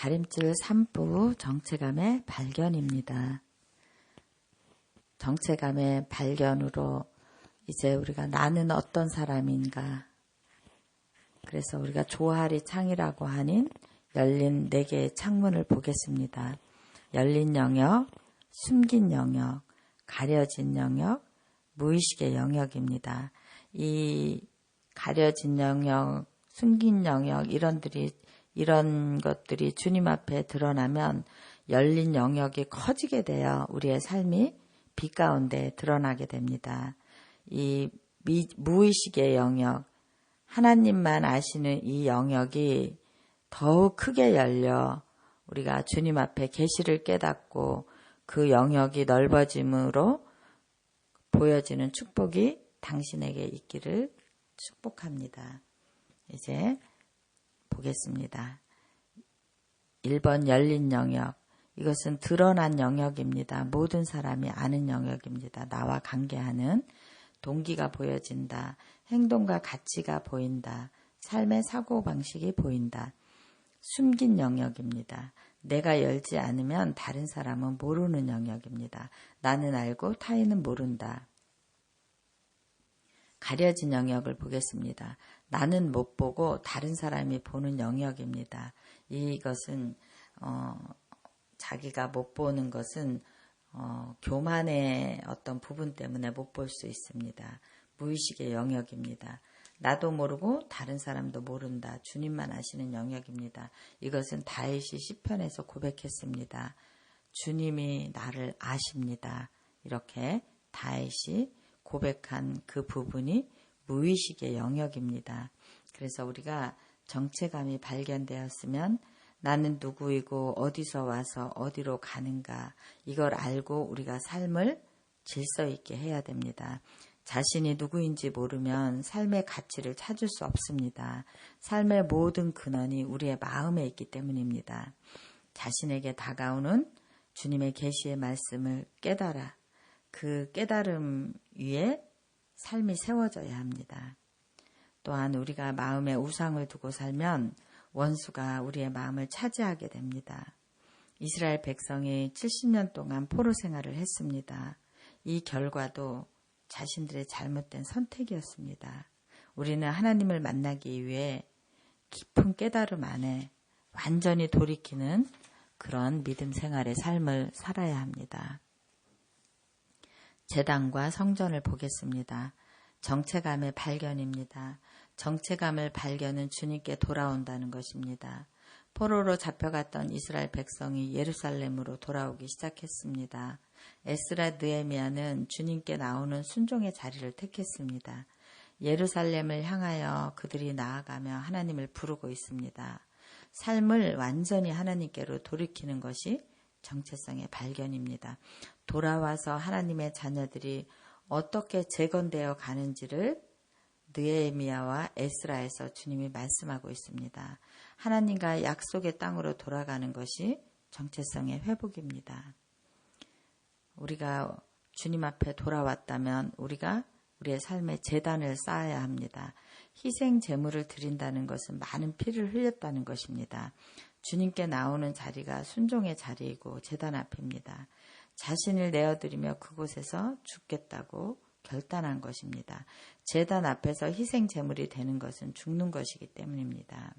다림질 3부 정체감의 발견입니다. 정체감의 발견으로 이제 우리가 나는 어떤 사람인가, 그래서 우리가 조하리 창이라고 하는 열린 4개의 창문을 보겠습니다. 열린 영역, 숨긴 영역, 가려진 영역, 무의식의 영역입니다. 이 가려진 영역, 숨긴 영역 이런 것들이 주님 앞에 드러나면 열린 영역이 커지게 되어 우리의 삶이 빛 가운데 드러나게 됩니다. 이 무의식의 영역, 하나님만 아시는 이 영역이 더욱 크게 열려 우리가 주님 앞에 계시를 깨닫고 그 영역이 넓어짐으로 보여지는 축복이 당신에게 있기를 축복합니다. 이제 보겠습니다. 1번 열린 영역. 이것은 드러난 영역입니다. 모든 사람이 아는 영역입니다. 나와 관계하는 동기가 보여진다. 행동과 가치가 보인다. 삶의 사고방식이 보인다. 숨긴 영역입니다. 내가 열지 않으면 다른 사람은 모르는 영역입니다. 나는 알고 타인은 모른다. 가려진 영역을 보겠습니다. 나는 못 보고 다른 사람이 보는 영역입니다. 이것은 자기가 못 보는 것은 교만의 어떤 부분 때문에 못 볼 수 있습니다. 무의식의 영역입니다. 나도 모르고 다른 사람도 모른다. 주님만 아시는 영역입니다. 이것은 다윗이 시편에서 고백했습니다. 주님이 나를 아십니다. 이렇게 다윗이 고백한 그 부분이 무의식의 영역입니다. 그래서 우리가 정체감이 발견되었으면 나는 누구이고 어디서 와서 어디로 가는가, 이걸 알고 우리가 삶을 질서 있게 해야 됩니다. 자신이 누구인지 모르면 삶의 가치를 찾을 수 없습니다. 삶의 모든 근원이 우리의 마음에 있기 때문입니다. 자신에게 다가오는 주님의 계시의 말씀을 깨달아 그 깨달음 위에 삶이 세워져야 합니다. 또한 우리가 마음에 우상을 두고 살면 원수가 우리의 마음을 차지하게 됩니다. 이스라엘 백성이 70년 동안 포로 생활을 했습니다. 이 결과도 자신들의 잘못된 선택이었습니다. 우리는 하나님을 만나기 위해 깊은 깨달음 안에 완전히 돌이키는 그런 믿음 생활의 삶을 살아야 합니다. 제단과 성전을 보겠습니다. 정체감의 발견입니다. 정체감을 발견은 주님께 돌아온다는 것입니다. 포로로 잡혀갔던 이스라엘 백성이 예루살렘으로 돌아오기 시작했습니다. 에스라 느헤미야는 주님께 나오는 순종의 자리를 택했습니다. 예루살렘을 향하여 그들이 나아가며 하나님을 부르고 있습니다. 삶을 완전히 하나님께로 돌이키는 것이 정체성의 발견입니다. 돌아와서 하나님의 자녀들이 어떻게 재건되어 가는지를 느헤미야와 에스라에서 주님이 말씀하고 있습니다. 하나님과 약속의 땅으로 돌아가는 것이 정체성의 회복입니다. 우리가 주님 앞에 돌아왔다면 우리가 우리의 삶에 제단을 쌓아야 합니다. 희생 제물을 드린다는 것은 많은 피를 흘렸다는 것입니다. 주님께 나오는 자리가 순종의 자리이고 제단 앞입니다. 자신을 내어드리며 그곳에서 죽겠다고 결단한 것입니다. 제단 앞에서 희생 제물이 되는 것은 죽는 것이기 때문입니다.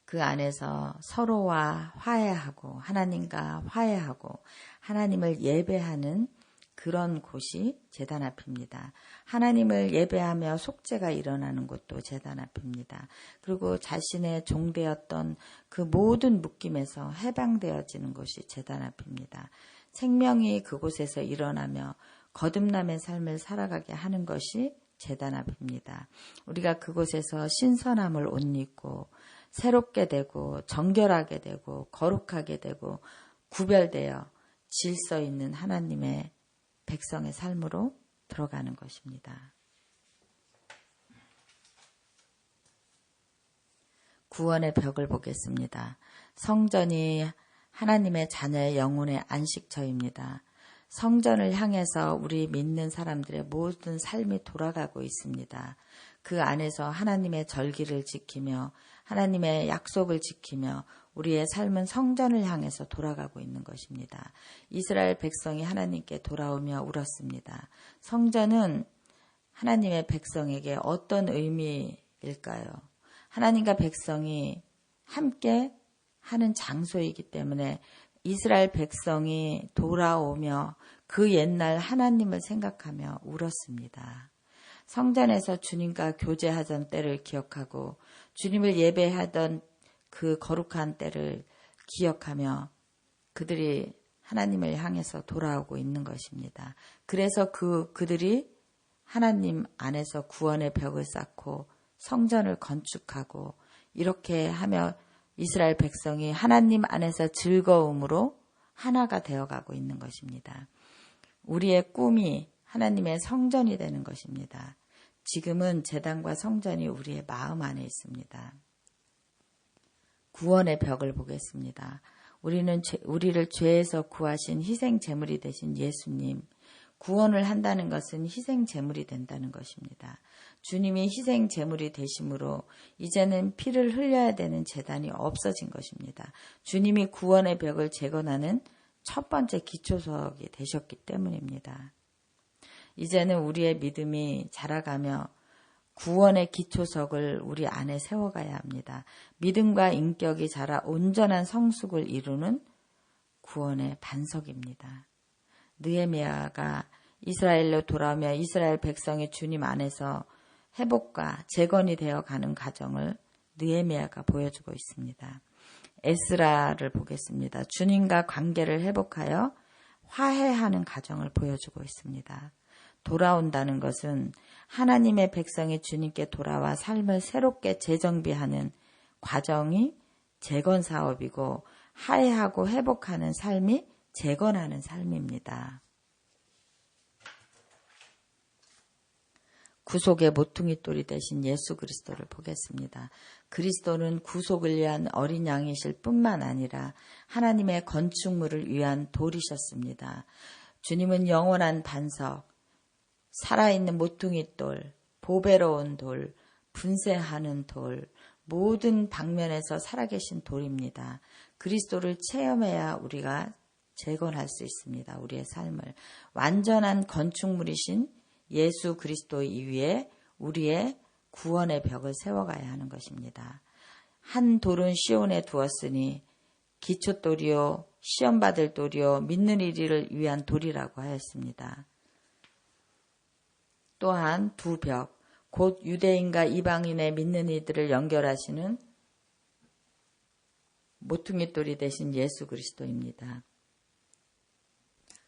그 안에서 서로와 화해하고 하나님과 화해하고 하나님을 예배하는 그런 곳이 제단 앞입니다. 하나님을 예배하며 속죄가 일어나는 곳도 제단 앞입니다. 그리고 자신의 종되었던 그 모든 묶임에서 해방되어지는 것이 제단 앞입니다. 생명이 그곳에서 일어나며 거듭남의 삶을 살아가게 하는 것이 제단 앞입니다. 우리가 그곳에서 신선함을 옷 입고 새롭게 되고 정결하게 되고 거룩하게 되고 구별되어 질서 있는 하나님의 백성의 삶으로 들어가는 것입니다. 구원의 벽을 보겠습니다. 성전이 하나님의 자녀의 영혼의 안식처입니다. 성전을 향해서 우리 믿는 사람들의 모든 삶이 돌아가고 있습니다. 그 안에서 하나님의 절기를 지키며 하나님의 약속을 지키며 우리의 삶은 성전을 향해서 돌아가고 있는 것입니다. 이스라엘 백성이 하나님께 돌아오며 울었습니다. 성전은 하나님의 백성에게 어떤 의미일까요? 하나님과 백성이 함께 하는 장소이기 때문에 이스라엘 백성이 돌아오며 그 옛날 하나님을 생각하며 울었습니다. 성전에서 주님과 교제하던 때를 기억하고 주님을 예배하던 그 거룩한 때를 기억하며 그들이 하나님을 향해서 돌아오고 있는 것입니다. 그래서 그들이 하나님 안에서 구원의 벽을 쌓고 성전을 건축하고 이렇게 하며 이스라엘 백성이 하나님 안에서 즐거움으로 하나가 되어가고 있는 것입니다. 우리의 꿈이 하나님의 성전이 되는 것입니다. 지금은 제단과 성전이 우리의 마음 안에 있습니다. 구원의 벽을 보겠습니다. 우리를 죄에서 구하신 희생 제물이 되신 예수님, 구원을 한다는 것은 희생 제물이 된다는 것입니다. 주님이 희생 제물이 되심으로 이제는 피를 흘려야 되는 제단이 없어진 것입니다. 주님이 구원의 벽을 재건하는 첫 번째 기초석이 되셨기 때문입니다. 이제는 우리의 믿음이 자라가며 구원의 기초석을 우리 안에 세워가야 합니다. 믿음과 인격이 자라 온전한 성숙을 이루는 구원의 반석입니다. 느헤미야가 이스라엘로 돌아오며 이스라엘 백성이 주님 안에서 회복과 재건이 되어가는 과정을 느헤미야가 보여주고 있습니다. 에스라를 보겠습니다. 주님과 관계를 회복하여 화해하는 과정을 보여주고 있습니다. 돌아온다는 것은 하나님의 백성이 주님께 돌아와 삶을 새롭게 재정비하는 과정이 재건 사업이고 화해하고 회복하는 삶이 재건하는 삶입니다. 구속의 모퉁이 돌이 되신 예수 그리스도를 보겠습니다. 그리스도는 구속을 위한 어린 양이실 뿐만 아니라 하나님의 건축물을 위한 돌이셨습니다. 주님은 영원한 반석, 살아있는 모퉁이 돌, 보배로운 돌, 분쇄하는 돌, 모든 방면에서 살아계신 돌입니다. 그리스도를 체험해야 우리가 재건할 수 있습니다. 우리의 삶을. 완전한 건축물이신 예수 그리스도 위에 우리의 구원의 벽을 세워가야 하는 것입니다. 한 돌은 시온에 두었으니 기초돌이요 시험받을 돌이요 믿는 이를 위한 돌이라고 하였습니다. 또한 두 벽, 곧 유대인과 이방인의 믿는 이들을 연결하시는 모퉁이돌이 되신 예수 그리스도입니다.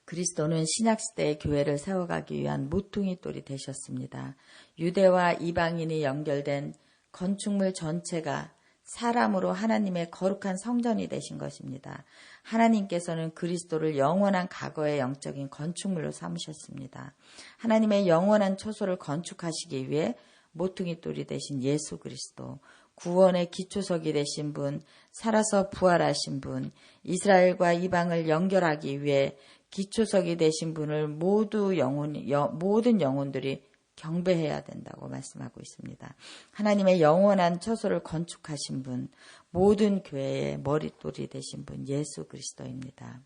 그리스도는 신약시대의 교회를 세워가기 위한 모퉁이돌이 되셨습니다. 유대와 이방인이 연결된 건축물 전체가 사람으로 하나님의 거룩한 성전이 되신 것입니다. 하나님께서는 그리스도를 영원한 과거의 영적인 건축물로 삼으셨습니다. 하나님의 영원한 초소를 건축하시기 위해 모퉁이돌이 되신 예수 그리스도, 구원의 기초석이 되신 분, 살아서 부활하신 분, 이스라엘과 이방을 연결하기 위해 기초석이 되신 분을 모든 영혼들이 경배해야 된다고 말씀하고 있습니다. 하나님의 영원한 처소를 건축하신 분, 모든 교회의 머릿돌이 되신 분 예수 그리스도입니다.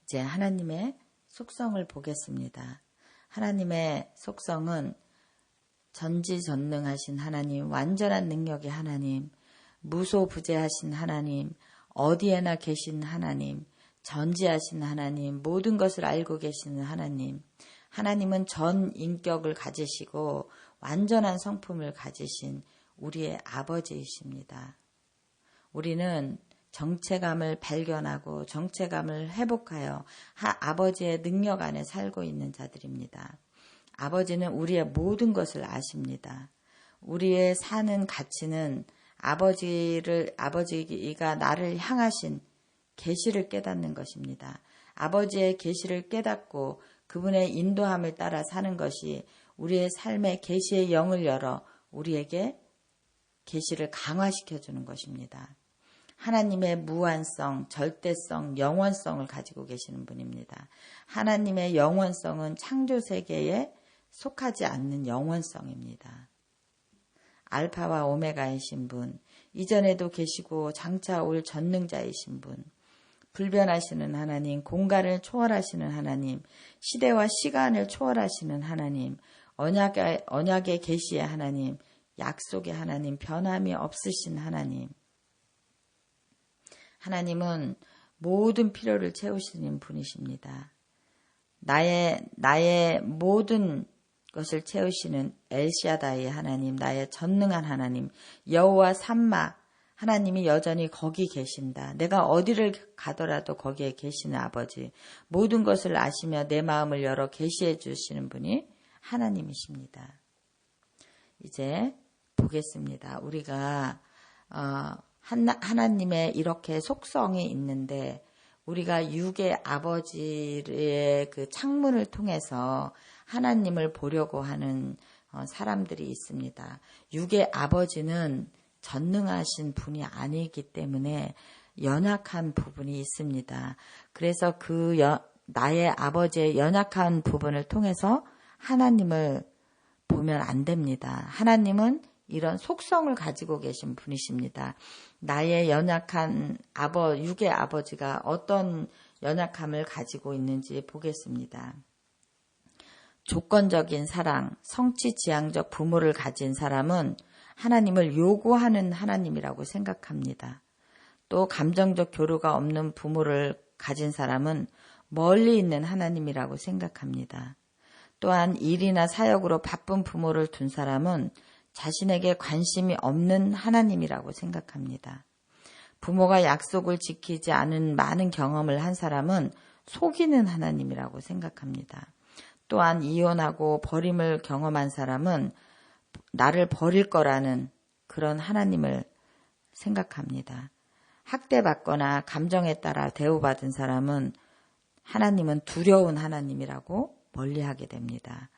이제 하나님의 속성을 보겠습니다. 하나님의 속성은 전지전능하신 하나님, 완전한 능력의 하나님, 무소부재하신 하나님, 어디에나 계신 하나님, 전지하신 하나님, 모든 것을 알고 계시는 하나님. 하나님은 전 인격을 가지시고 완전한 성품을 가지신 우리의 아버지이십니다. 우리는 정체감을 발견하고 정체감을 회복하여 아버지의 능력 안에 살고 있는 자들입니다. 아버지는 우리의 모든 것을 아십니다. 우리의 사는 가치는 아버지가 나를 향하신 계시를 깨닫는 것입니다. 아버지의 계시를 깨닫고 그분의 인도함을 따라 사는 것이 우리의 삶의 계시의 영을 열어 우리에게 계시를 강화시켜 주는 것입니다. 하나님의 무한성, 절대성, 영원성을 가지고 계시는 분입니다. 하나님의 영원성은 창조세계에 속하지 않는 영원성입니다. 알파와 오메가이신 분, 이전에도 계시고 장차 올 전능자이신 분, 불변하시는 하나님, 공간을 초월하시는 하나님, 시대와 시간을 초월하시는 하나님, 언약의 계시의 하나님, 약속의 하나님, 변함이 없으신 하나님. 하나님은 모든 필요를 채우시는 분이십니다. 나의 모든 것을 채우시는 엘샤다이의 하나님, 나의 전능한 하나님, 여호와 삼마 하나님이 여전히 거기 계신다. 내가 어디를 가더라도 거기에 계시는 아버지, 모든 것을 아시며 내 마음을 열어 계시해 주시는 분이 하나님이십니다. 이제 보겠습니다. 우리가 하나님의 이렇게 속성이 있는데 우리가 육의 아버지의 그 창문을 통해서 하나님을 보려고 하는 사람들이 있습니다. 육의 아버지는 전능하신 분이 아니기 때문에 연약한 부분이 있습니다. 그래서 나의 아버지의 연약한 부분을 통해서 하나님을 보면 안 됩니다. 하나님은 이런 속성을 가지고 계신 분이십니다. 나의 연약한 육의 아버지가 어떤 연약함을 가지고 있는지 보겠습니다. 조건적인 사랑, 성취지향적 부모를 가진 사람은 하나님을 요구하는 하나님이라고 생각합니다. 또 감정적 교류가 없는 부모를 가진 사람은 멀리 있는 하나님이라고 생각합니다. 또한 일이나 사역으로 바쁜 부모를 둔 사람은 자신에게 관심이 없는 하나님이라고 생각합니다. 부모가 약속을 지키지 않은 많은 경험을 한 사람은 속이는 하나님이라고 생각합니다. 또한 이혼하고 버림을 경험한 사람은 나를 버릴 거라는 그런 하나님을 생각합니다. 학대받거나 감정에 따라 대우받은 사람은 하나님은 두려운 하나님이라고 멀리하게 됩니다.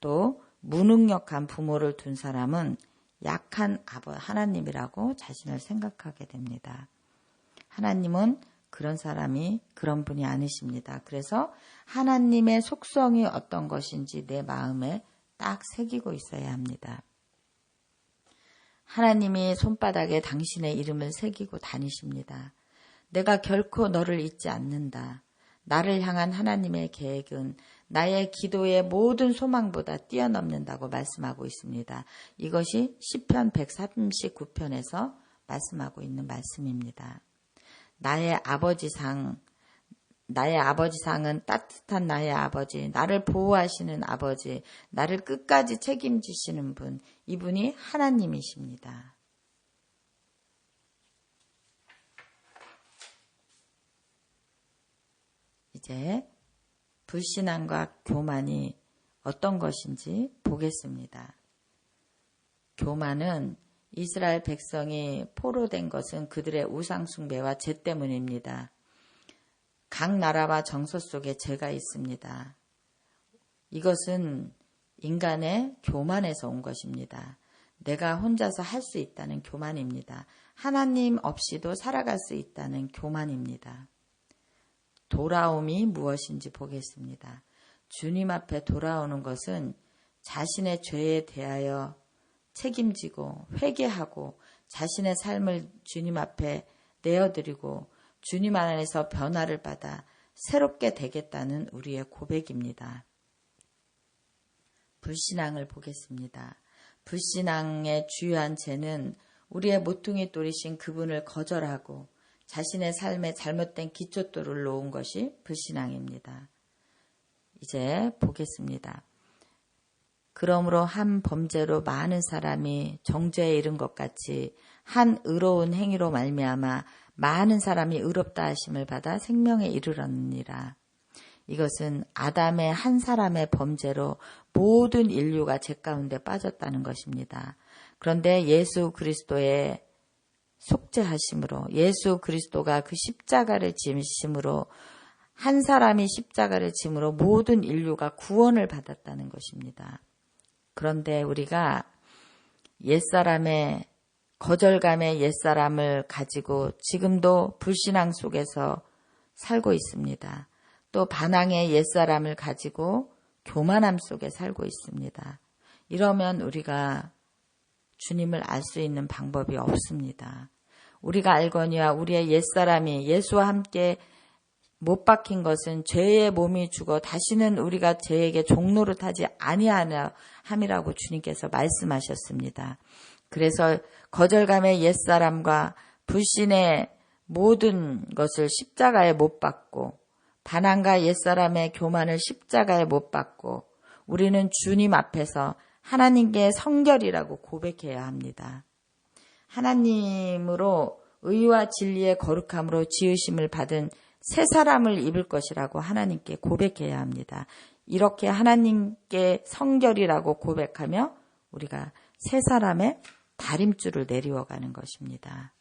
또 무능력한 부모를 둔 사람은 약한 하나님이라고 자신을 생각하게 됩니다. 하나님은 그런 분이 아니십니다. 그래서 하나님의 속성이 어떤 것인지 내 마음에 딱 새기고 있어야 합니다. 하나님이 손바닥에 당신의 이름을 새기고 다니십니다. 내가 결코 너를 잊지 않는다. 나를 향한 하나님의 계획은 나의 기도의 모든 소망보다 뛰어넘는다고 말씀하고 있습니다. 이것이 시편 139편에서 말씀하고 있는 말씀입니다. 나의 아버지상은 따뜻한 나의 아버지, 나를 보호하시는 아버지, 나를 끝까지 책임지시는 분, 이분이 하나님이십니다. 이제 불신앙과 교만이 어떤 것인지 보겠습니다. 교만은 이스라엘 백성이 포로된 것은 그들의 우상숭배와 죄 때문입니다. 각 나라와 정서 속에 죄가 있습니다. 이것은 인간의 교만에서 온 것입니다. 내가 혼자서 할 수 있다는 교만입니다. 하나님 없이도 살아갈 수 있다는 교만입니다. 돌아옴이 무엇인지 보겠습니다. 주님 앞에 돌아오는 것은 자신의 죄에 대하여 책임지고 회개하고 자신의 삶을 주님 앞에 내어드리고 주님 안에서 변화를 받아 새롭게 되겠다는 우리의 고백입니다. 불신앙을 보겠습니다. 불신앙의 주요한 죄는 우리의 모퉁이 돌이신 그분을 거절하고 자신의 삶에 잘못된 기초돌을 놓은 것이 불신앙입니다. 이제 보겠습니다. 그러므로 한 범죄로 많은 사람이 정죄에 이른 것 같이 한 의로운 행위로 말미암아 많은 사람이 의롭다 하심을 받아 생명에 이르렀느니라. 이것은 아담의 한 사람의 범죄로 모든 인류가 죄 가운데 빠졌다는 것입니다. 그런데 예수 그리스도의 속죄하심으로 예수 그리스도가 그 십자가를 지심으로 한 사람이 십자가를 짐으로 모든 인류가 구원을 받았다는 것입니다. 그런데 우리가 옛사람의 거절감의 옛사람을 가지고 지금도 불신앙 속에서 살고 있습니다. 또 반항의 옛사람을 가지고 교만함 속에 살고 있습니다. 이러면 우리가 주님을 알 수 있는 방법이 없습니다. 우리가 알거니와 우리의 옛사람이 예수와 함께 못 박힌 것은 죄의 몸이 죽어 다시는 우리가 죄에게 종노릇하지 아니함이라고 주님께서 말씀하셨습니다. 그래서 거절감의 옛사람과 불신의 모든 것을 십자가에 못 박고 반항과 옛사람의 교만을 십자가에 못 박고 우리는 주님 앞에서 하나님께 성결이라고 고백해야 합니다. 하나님으로 의와 진리의 거룩함으로 지으심을 받은 새 사람을 입을 것이라고 하나님께 고백해야 합니다. 이렇게 하나님께 성결이라고 고백하며 우리가 새 사람의 다림줄을 내리워가는 것입니다.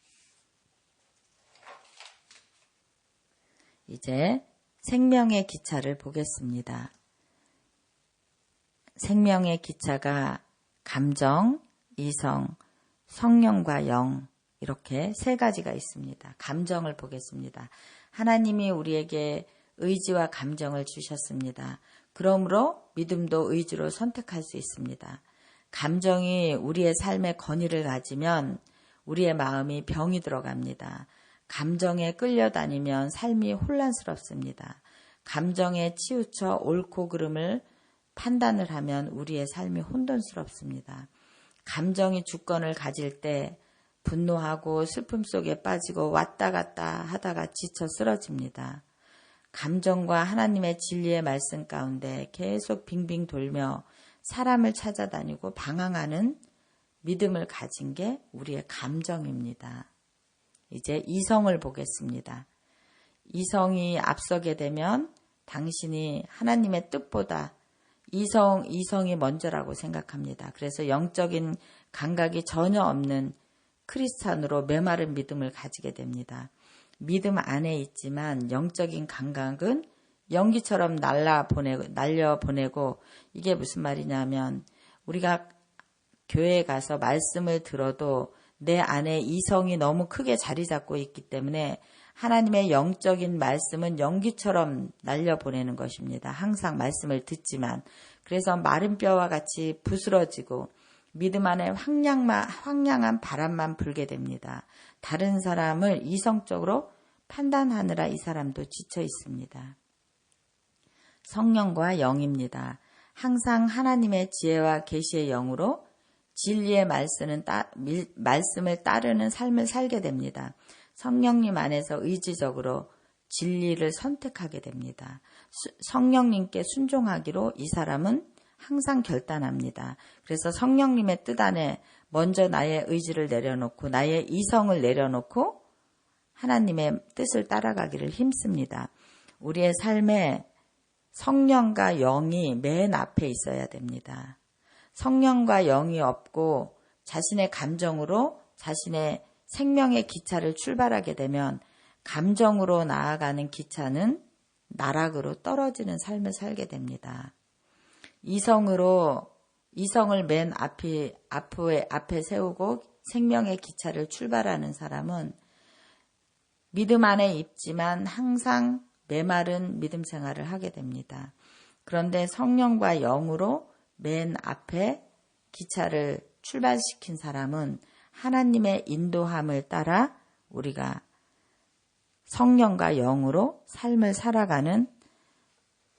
이제 생명의 기차를 보겠습니다. 생명의 기차가 감정, 이성, 성령과 영 이렇게 세 가지가 있습니다. 감정을 보겠습니다. 하나님이 우리에게 의지와 감정을 주셨습니다. 그러므로 믿음도 의지로 선택할 수 있습니다. 감정이 우리의 삶의 권위를 가지면 우리의 마음이 병이 들어갑니다. 감정에 끌려다니면 삶이 혼란스럽습니다. 감정에 치우쳐 옳고 그름을 판단을 하면 우리의 삶이 혼돈스럽습니다. 감정이 주권을 가질 때 분노하고 슬픔 속에 빠지고 왔다 갔다 하다가 지쳐 쓰러집니다. 감정과 하나님의 진리의 말씀 가운데 계속 빙빙 돌며 사람을 찾아다니고 방황하는 믿음을 가진 게 우리의 감정입니다. 이제 이성을 보겠습니다. 이성이 앞서게 되면 당신이 하나님의 뜻보다 이성이 먼저라고 생각합니다. 그래서 영적인 감각이 전혀 없는 크리스찬으로 메마른 믿음을 가지게 됩니다. 믿음 안에 있지만 영적인 감각은 연기처럼 날려보내고 이게 무슨 말이냐면 우리가 교회에 가서 말씀을 들어도 내 안에 이성이 너무 크게 자리 잡고 있기 때문에 하나님의 영적인 말씀은 연기처럼 날려보내는 것입니다. 항상 말씀을 듣지만 그래서 마른 뼈와 같이 부스러지고 믿음 안에 황량한 바람만 불게 됩니다. 다른 사람을 이성적으로 판단하느라 이 사람도 지쳐 있습니다. 성령과 영입니다. 항상 하나님의 지혜와 계시의 영으로 진리의 말씀을 따르는 삶을 살게 됩니다. 성령님 안에서 의지적으로 진리를 선택하게 됩니다. 성령님께 순종하기로 이 사람은 항상 결단합니다. 그래서 성령님의 뜻 안에 먼저 나의 의지를 내려놓고 나의 이성을 내려놓고 하나님의 뜻을 따라가기를 힘씁니다. 우리의 삶에 성령과 영이 맨 앞에 있어야 됩니다. 성령과 영이 없고 자신의 감정으로 자신의 생명의 기차를 출발하게 되면 감정으로 나아가는 기차는 나락으로 떨어지는 삶을 살게 됩니다. 이성을 맨 앞에 세우고 생명의 기차를 출발하는 사람은 믿음 안에 있지만 항상 메마른 믿음 생활을 하게 됩니다. 그런데 성령과 영으로 맨 앞에 기차를 출발시킨 사람은 하나님의 인도함을 따라 우리가 성령과 영으로 삶을 살아가는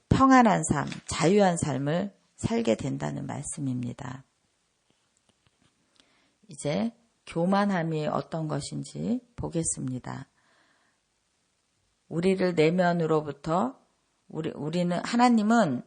평안한 삶, 자유한 삶을 살게 된다는 말씀입니다. 이제 교만함이 어떤 것인지 보겠습니다. 우리를 내면으로부터 하나님은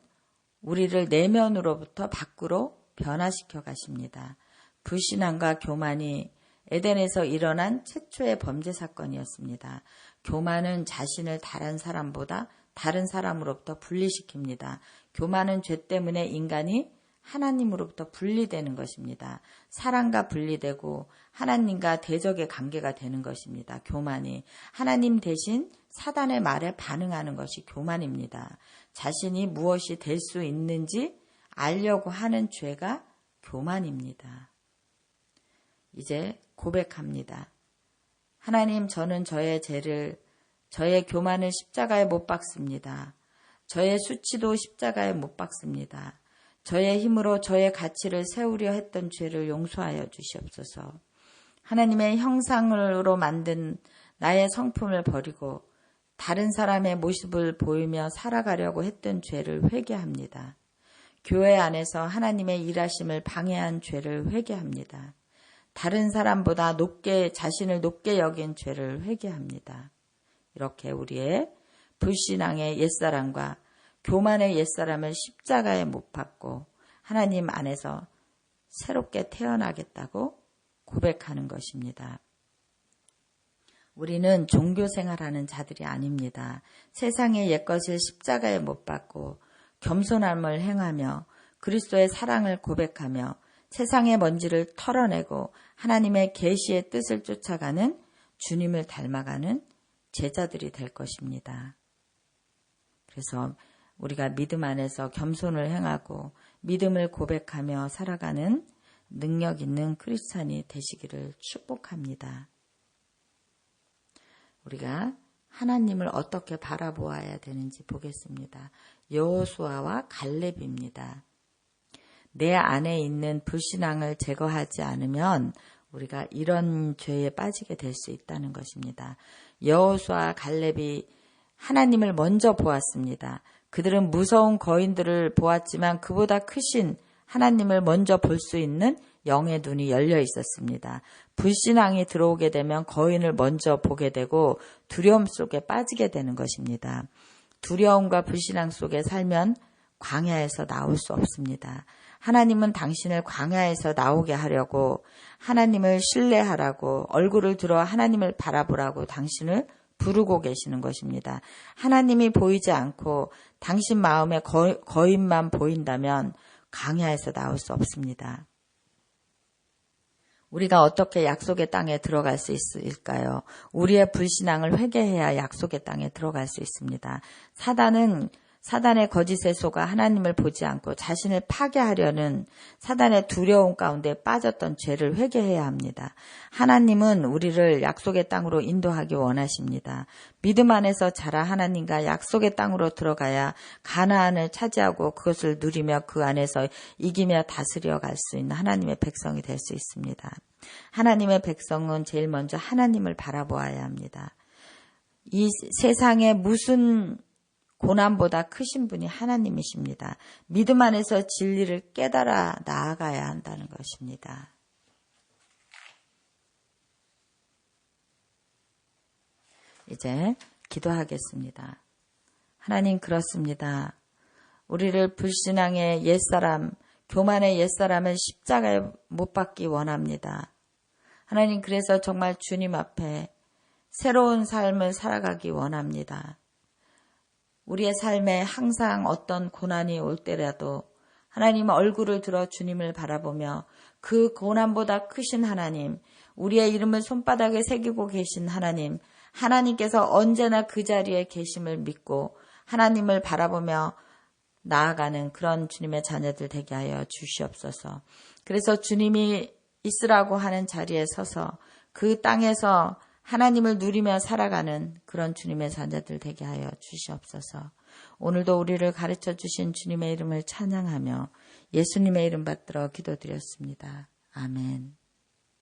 우리를 내면으로부터 밖으로 변화시켜 가십니다. 불신앙과 교만이 에덴에서 일어난 최초의 범죄 사건이었습니다. 교만은 자신을 다른 사람으로부터 분리시킵니다. 교만은 죄 때문에 인간이 하나님으로부터 분리되는 것입니다. 사랑과 분리되고 하나님과 대적의 관계가 되는 것입니다. 교만이 하나님 대신 사단의 말에 반응하는 것이 교만입니다. 자신이 무엇이 될 수 있는지 알려고 하는 죄가 교만입니다. 이제 고백합니다. 하나님, 저는 저의 죄를, 저의 교만을 십자가에 못 박습니다. 저의 수치도 십자가에 못 박습니다. 저의 힘으로 저의 가치를 세우려 했던 죄를 용서하여 주시옵소서. 하나님의 형상으로 만든 나의 성품을 버리고 다른 사람의 모습을 보이며 살아가려고 했던 죄를 회개합니다. 교회 안에서 하나님의 일하심을 방해한 죄를 회개합니다. 다른 사람보다 자신을 높게 여긴 죄를 회개합니다. 이렇게 우리의 불신앙의 옛사람과 교만의 옛사람을 십자가에 못 박고 하나님 안에서 새롭게 태어나겠다고 고백하는 것입니다. 우리는 종교생활하는 자들이 아닙니다. 세상의 옛것을 십자가에 못 박고 겸손함을 행하며 그리스도의 사랑을 고백하며 세상의 먼지를 털어내고 하나님의 계시의 뜻을 쫓아가는 주님을 닮아가는 제자들이 될 것입니다. 그래서 우리가 믿음 안에서 겸손을 행하고 믿음을 고백하며 살아가는 능력 있는 크리스찬이 되시기를 축복합니다. 우리가 하나님을 어떻게 바라보아야 되는지 보겠습니다. 여호수아와 갈렙입니다. 내 안에 있는 불신앙을 제거하지 않으면 우리가 이런 죄에 빠지게 될 수 있다는 것입니다. 여호수아 갈렙이 하나님을 먼저 보았습니다. 그들은 무서운 거인들을 보았지만 그보다 크신 하나님을 먼저 볼 수 있는 영의 눈이 열려 있었습니다. 불신앙이 들어오게 되면 거인을 먼저 보게 되고 두려움 속에 빠지게 되는 것입니다. 두려움과 불신앙 속에 살면 광야에서 나올 수 없습니다. 하나님은 당신을 광야에서 나오게 하려고 하나님을 신뢰하라고 얼굴을 들어 하나님을 바라보라고 당신을 부르고 계시는 것입니다. 하나님이 보이지 않고 당신 마음에 거인만 보인다면 광야에서 나올 수 없습니다. 우리가 어떻게 약속의 땅에 들어갈 수 있을까요? 우리의 불신앙을 회개해야 약속의 땅에 들어갈 수 있습니다. 사단의 거짓에 속아 하나님을 보지 않고 자신을 파괴하려는 사단의 두려움 가운데 빠졌던 죄를 회개해야 합니다. 하나님은 우리를 약속의 땅으로 인도하기 원하십니다. 믿음 안에서 자라 하나님과 약속의 땅으로 들어가야 가나안을 차지하고 그것을 누리며 그 안에서 이기며 다스려 갈 수 있는 하나님의 백성이 될 수 있습니다. 하나님의 백성은 제일 먼저 하나님을 바라보아야 합니다. 이 세상에 무슨 고난보다 크신 분이 하나님이십니다. 믿음 안에서 진리를 깨달아 나아가야 한다는 것입니다. 이제 기도하겠습니다. 하나님, 그렇습니다. 우리를 불신앙의 옛사람, 교만의 옛사람을 십자가에 못 박기 원합니다. 하나님, 그래서 정말 주님 앞에 새로운 삶을 살아가기 원합니다. 우리의 삶에 항상 어떤 고난이 올 때라도 하나님 얼굴을 들어 주님을 바라보며 그 고난보다 크신 하나님, 우리의 이름을 손바닥에 새기고 계신 하나님, 하나님께서 언제나 그 자리에 계심을 믿고 하나님을 바라보며 나아가는 그런 주님의 자녀들 되게 하여 주시옵소서. 그래서 주님이 있으라고 하는 자리에 서서 그 땅에서 하나님을 누리며 살아가는 그런 주님의 자녀들 되게 하여 주시옵소서. 오늘도 우리를 가르쳐 주신 주님의 이름을 찬양하며 예수님의 이름 받들어 기도드렸습니다. 아멘.